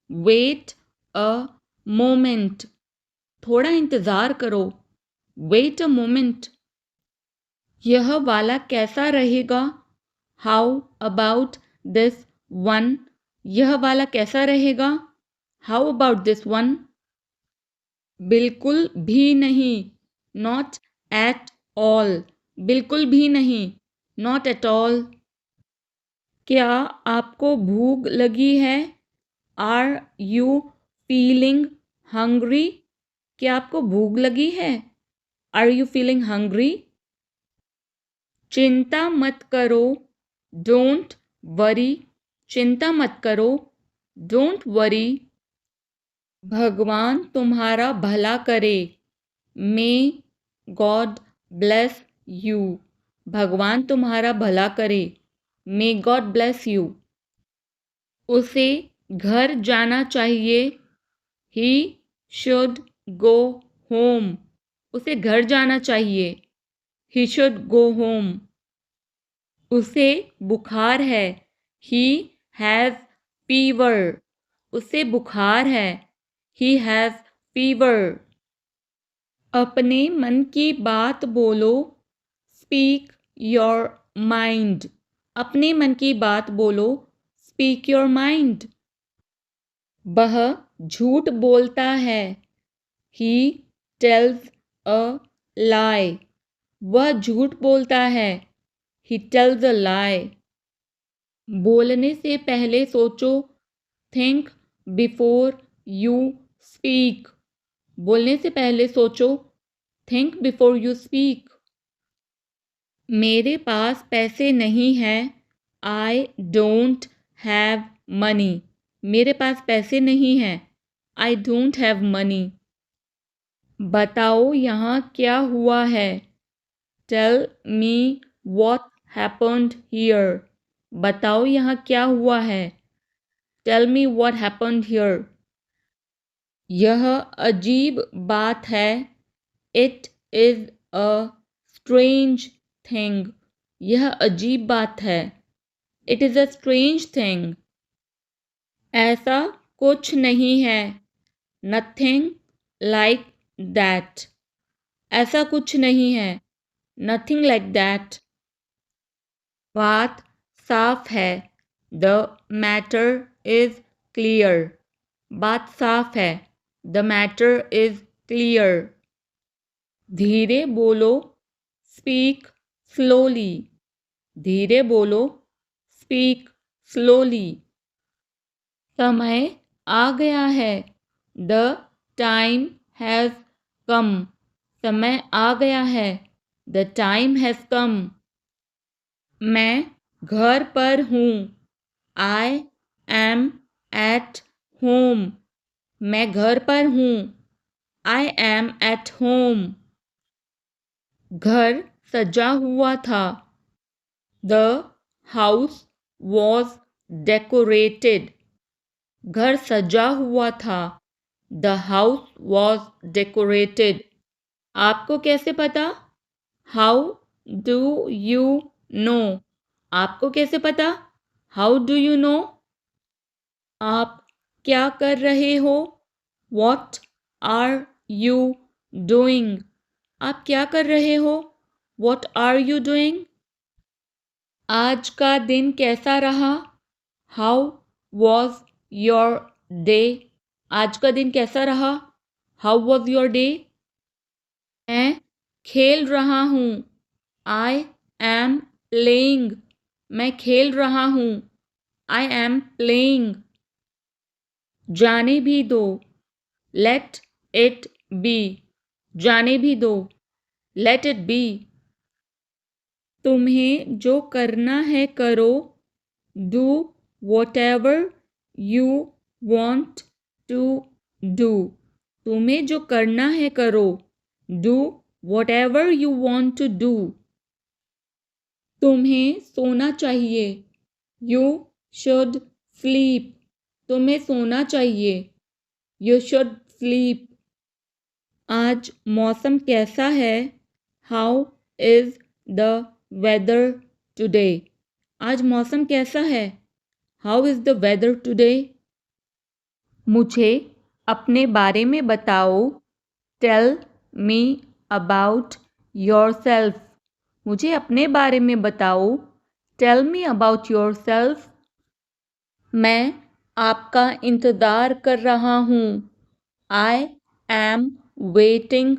Wait a moment. थोड़ा इंतज़ार करो। Wait a moment. यह वाला कैसा रहेगा? How about this one? यह वाला कैसा रहेगा? How about this one? बिल्कुल भी नहीं। Not at ऑल, बिल्कुल भी नहीं, नॉट एट ऑल। क्या आपको भूख लगी है? Are you feeling hungry? क्या आपको भूख लगी है? Are you feeling hungry? चिंता मत करो, डोंट वरी। चिंता मत करो, डोंट वरी। भगवान तुम्हारा भला करे, मे गॉड ब्लेस यू। भगवान तुम्हारा भला करे, मे गॉड ब्लेस यू। उसे घर जाना चाहिए, ही शुड गो होम। उसे घर जाना चाहिए, ही शुड गो होम। उसे बुखार है, ही हैज़ फीवर। उसे बुखार है, ही हैज़ फीवर। अपने मन की बात बोलो, स्पीक योर माइंड। अपने मन की बात बोलो, स्पीक योर माइंड। वह झूठ बोलता है, ही टेल्स अ लाई। वह झूठ बोलता है, ही टेल्स अ लाई। बोलने से पहले सोचो, थिंक बिफोर यू स्पीक। बोलने से पहले सोचो, थिंक बिफोर यू स्पीक। मेरे पास पैसे नहीं हैं, आई डोंट हैव मनी। मेरे पास पैसे नहीं हैं, आई डोंट हैव मनी। बताओ यहाँ क्या हुआ है, tell me what happened here. बताओ यहाँ क्या हुआ है, tell me what happened here. यह अजीब बात है, it is a strange thing. यह अजीब बात है, it is a strange thing. ऐसा कुछ नहीं है, नथिंग लाइक दैट। ऐसा कुछ नहीं है, नथिंग लाइक दैट। बात साफ है, द मैटर इज़ क्लियर। बात साफ है, द मैटर इज़ क्लियर। धीरे बोलो, स्पीक स्लोली। धीरे बोलो, स्पीक स्लोली। समय आ गया है, द टाइम हैज़ कम। समय आ गया है, द टाइम हैज़ कम। मैं घर पर हूँ, आई एम एट होम। मैं घर पर हूँ, आई एम एट होम। घर सजा हुआ था, द हाउस वॉज डेकोरेटेड। घर सजा हुआ था, द हाउस वॉज डेकोरेटेड। आपको कैसे पता, हाउ डू यू नो। आपको कैसे पता, हाउ डू यू नो। आप क्या कर रहे हो, वॉट आर यू डूइंग। आप क्या कर रहे हो, वॉट आर यू डूइंग। आज का दिन कैसा रहा, हाउ वॉज योर डे। आज का दिन कैसा रहा, हाउ वॉज योर डे। मैं खेल रहा हूँ, आई एम प्लेइंग। मैं खेल रहा हूँ, आई एम प्लेइंग। जाने भी दो, लेट इट बी। जाने भी दो, लेट इट बी। तुम्हें जो करना है करो, do whatever you want to do। तुम्हें जो करना है करो, do whatever you want to do। तुम्हें सोना चाहिए, you should sleep। तुम्हें सोना चाहिए, you should sleep। आज मौसम कैसा है, how is the weather today. आज मौसम कैसा है, how is the weather today. मुझे अपने बारे में बताओ, टेल मी अबाउट योरसेल्फ। मुझे अपने बारे में बताओ, टेल मी अबाउट योरसेल्फ। मैं आपका इंतज़ार कर रहा हूँ, I am waiting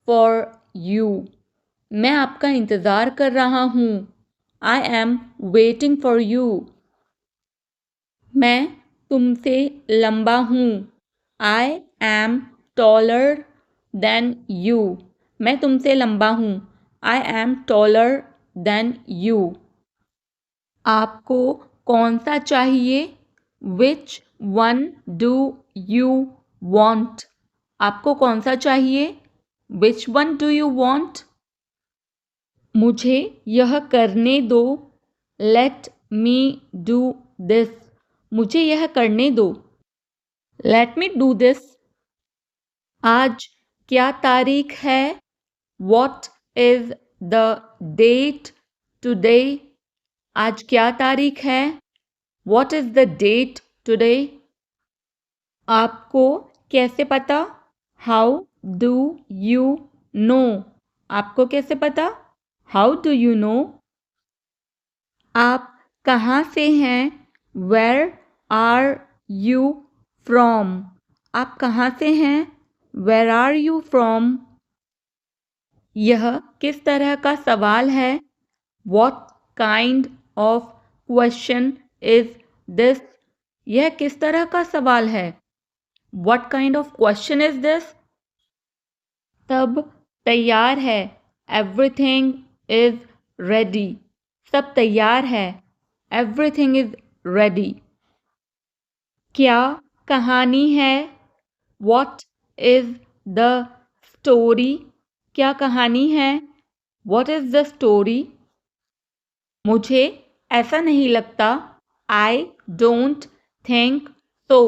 for you. मैं आपका इंतज़ार कर रहा हूँ। I am waiting for you. मैं तुमसे लंबा हूँ। I am taller than you. मैं तुमसे लंबा हूँ। I am taller than you. आपको कौन सा चाहिए? Which one do you want? आपको कौन सा चाहिए? Which one do you want? मुझे यह करने दो। Let me do this. मुझे यह करने दो। Let me do this. आज क्या तारीख है? What is the date today? आज क्या तारीख है? What is the date today? आपको कैसे पता? How do you know? आपको कैसे पता? How do you know? आप कहाँ से हैं? Where are you from? आप कहाँ से हैं? Where are you from? यह किस तरह का सवाल है? What kind of question is this? यह किस तरह का सवाल है? What kind of question is this? सब तैयार है। Everything is ready. सब तैयार है। Everything is ready. क्या कहानी है? What is the story? क्या कहानी है? What is the story? मुझे ऐसा नहीं लगता। I don't think so.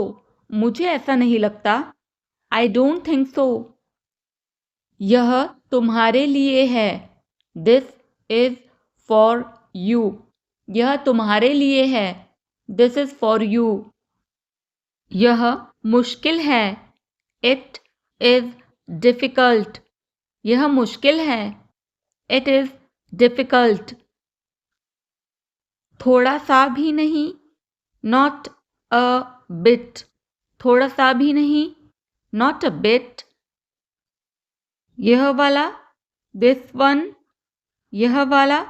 मुझे ऐसा नहीं लगता। I don't think so. यह तुम्हारे लिए है। This is for you. यह तुम्हारे लिए है। This is for you. यह मुश्किल है। It is difficult. यह मुश्किल है। It is difficult. थोड़ा सा भी नहीं। Not a bit. थोड़ा सा भी नहीं। Not a bit. यह वाला। This one. यह वाला।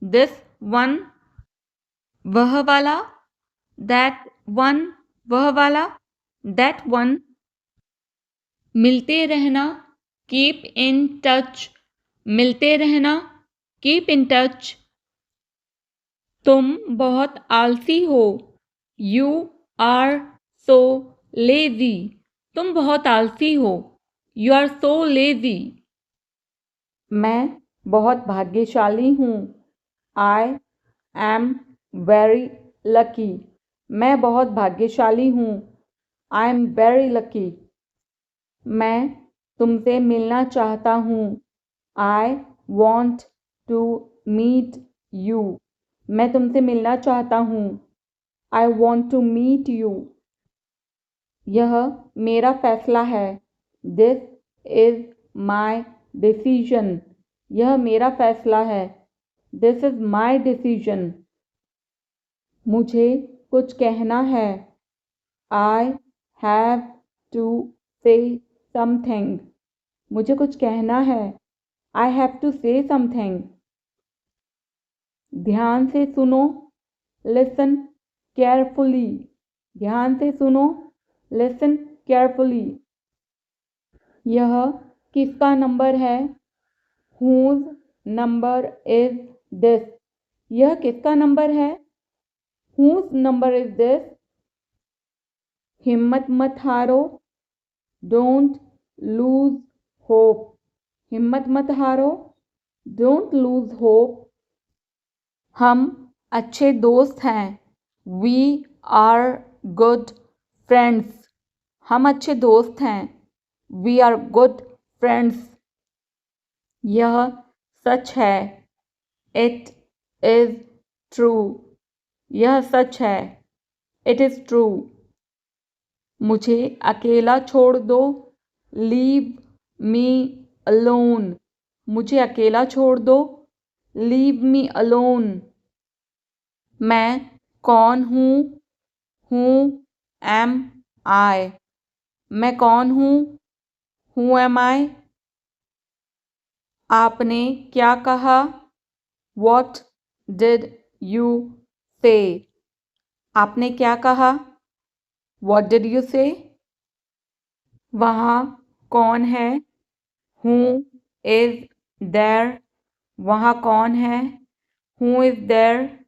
This one. वह वाला। That one. वह वाला। That one. मिलते रहना। Keep in touch. मिलते रहना। Keep in touch. तुम बहुत आलसी हो। You are so lazy. तुम बहुत आलसी हो। You are so lazy. मैं बहुत भाग्यशाली हूँ। I am very lucky. मैं बहुत भाग्यशाली हूँ। I am very lucky. मैं तुमसे मिलना चाहता हूँ। I want to meet you. मैं तुमसे मिलना चाहता हूँ। I want to meet you. यह मेरा फैसला है। This is my decision. यह मेरा फैसला है। This is my decision. मुझे कुछ कहना है। I have to say something. मुझे कुछ कहना है। I have to say something. ध्यान से सुनो। Listen carefully. ध्यान से सुनो। Listen carefully. यह किसका नंबर है? Whose number is this? यह किसका नंबर है? Whose number is this? हिम्मत मत हारो। Don't lose hope. हिम्मत मत हारो। Don't lose hope. हम अच्छे दोस्त हैं। We are good friends. हम अच्छे दोस्त हैं। We are good friends. यह सच है। It is true. यह सच है। It is true. मुझे अकेला छोड़ दो। Leave me alone. मुझे अकेला छोड़ दो। Leave me alone. मैं कौन हूँ? Who am I? मैं कौन हूँ? Who am I?
आपने क्या कहा? What did you say? आपने क्या कहा? What did you say? वहाँ कौन है? Who is there? वहाँ कौन है? Who is there?